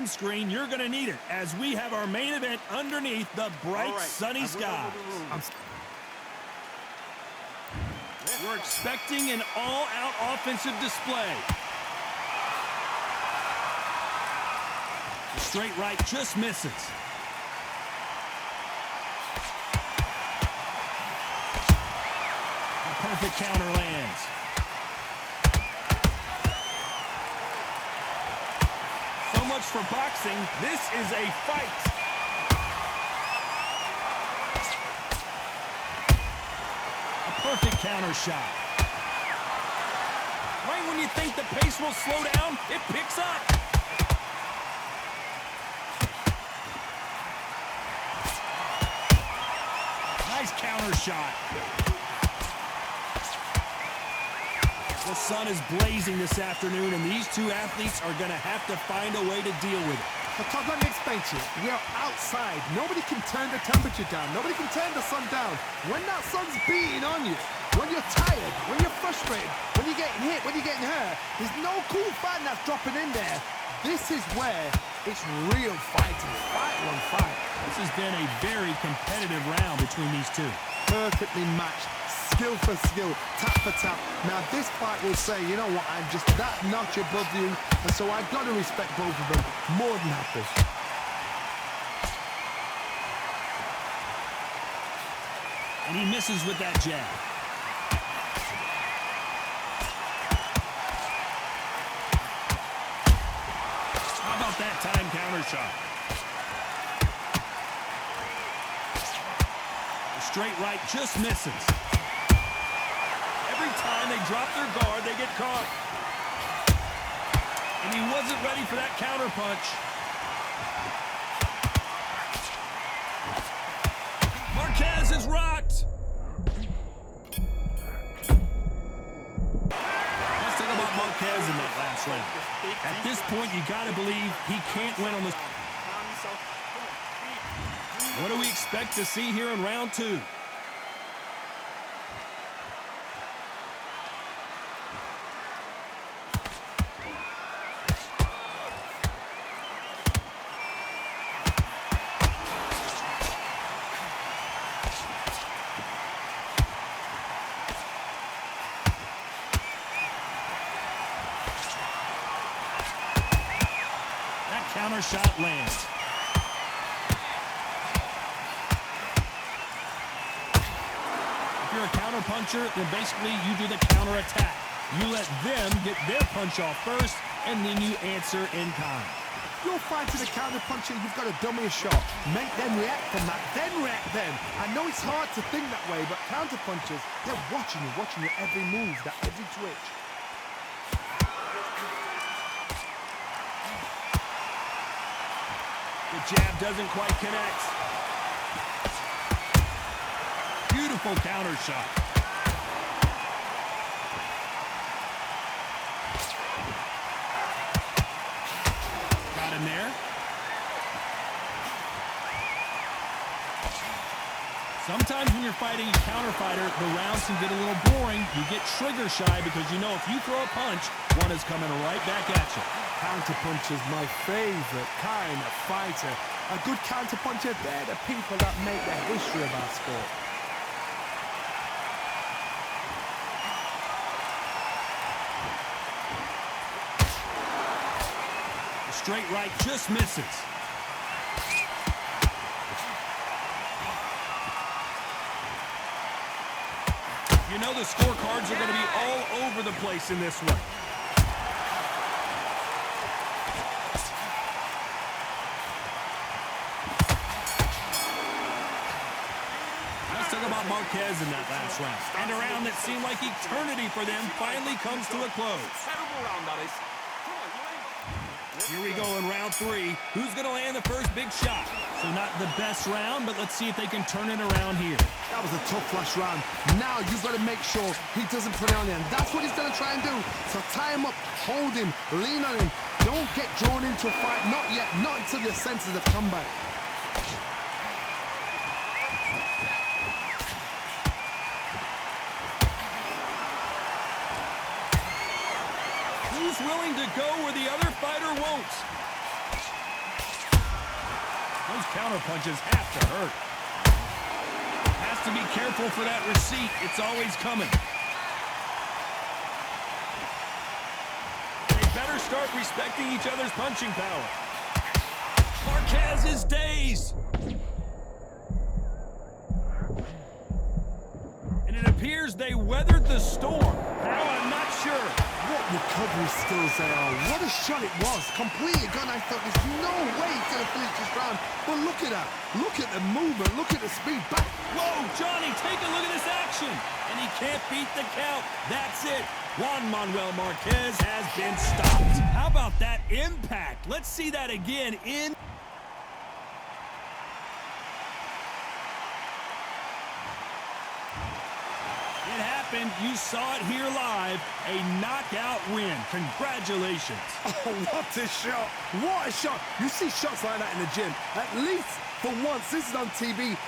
Screen, you're going to need it as we have our main event underneath the bright sunny skies. We're expecting an all-out offensive display. The straight right just misses. A perfect counter lands. So much for boxing. This is a fight. A perfect counter shot. Right when you think the pace will slow down, it picks up. Nice counter shot. The sun is blazing this afternoon, and these two athletes are going to have to find a way to deal with it. So Todd, let me explain to you. We are outside. Nobody can turn the temperature down. Nobody can turn the sun down. When that sun's beating on you, when you're tired, when you're frustrated, when you're getting hit, when you're getting hurt, there's no cool fighting that's dropping in there. This is where it's real fighting. Fight on fight. This has been a very competitive round between these two. Perfectly matched. Skill for skill, tap for tap. Now this fight will say, you know what, I'm just that notch above you, and so I've got to respect both of them more than happy. And he misses with that jab. How about that time counter shot? The straight right just misses. Every time they drop their guard, they get caught. And he wasn't ready for that counter punch. Marquez is rocked. Let's talk about Marquez in that last round. At this point, you got to believe he can't win on this. What do we expect to see here in round two? Counter shot lands. If you're a counter puncher, then basically you do the counter attack. You let them get their punch off first, and then you answer in kind. You're fighting a counter puncher, you've got to dummy a shot. Make them react from that, then react then. I know it's hard to think that way, but counter punchers, they're watching your every move, that every twitch. The jab doesn't quite connect. Beautiful counter shot. Got him there. Sometimes when you're fighting a counter fighter, the rounds can get a little boring. You get trigger shy because you know if you throw a punch, one is coming right back at you. Counterpuncher's my favorite kind of fighter. A good counterpuncher, they're the people that make the history of our sport. The straight right just misses. You know the scorecards are going to be all over the place in this one. Let's talk about Marquez in that last round. And a round that seemed like eternity for them finally comes to a close. Terrible round, that is. Here we go in round three. Who's going to land the first big shot? So not the best round, but let's see if they can turn it around here. That was a tough last round. Now you've got to make sure he doesn't put it on him. That's what he's going to try and do. So tie him up, hold him, lean on him. Don't get drawn into a fight. Not yet. Not until your senses have come back. Who's willing to go where the other fighter won't? counter punches have to hurt. Has to be careful for that receipt. It's always coming. They better start respecting each other's punching power. Marquez is dazed. And it appears they weathered the storm. How, I'm not sure. What recovery skills they are. What a shot it was. Completely gone. I thought there's no way he's going to finish this round. But look at that. Look at the movement. Look at the speed back. Whoa, Johnny, take a look at this action. And he can't beat the count. That's it. Juan Manuel Marquez has been stopped. How about that impact? Let's see that again in... It happened. You saw it here live. A knockout win. Congratulations. Oh, what a shot. What a shot. You see shots like that in the gym. At least for once, this is on TV.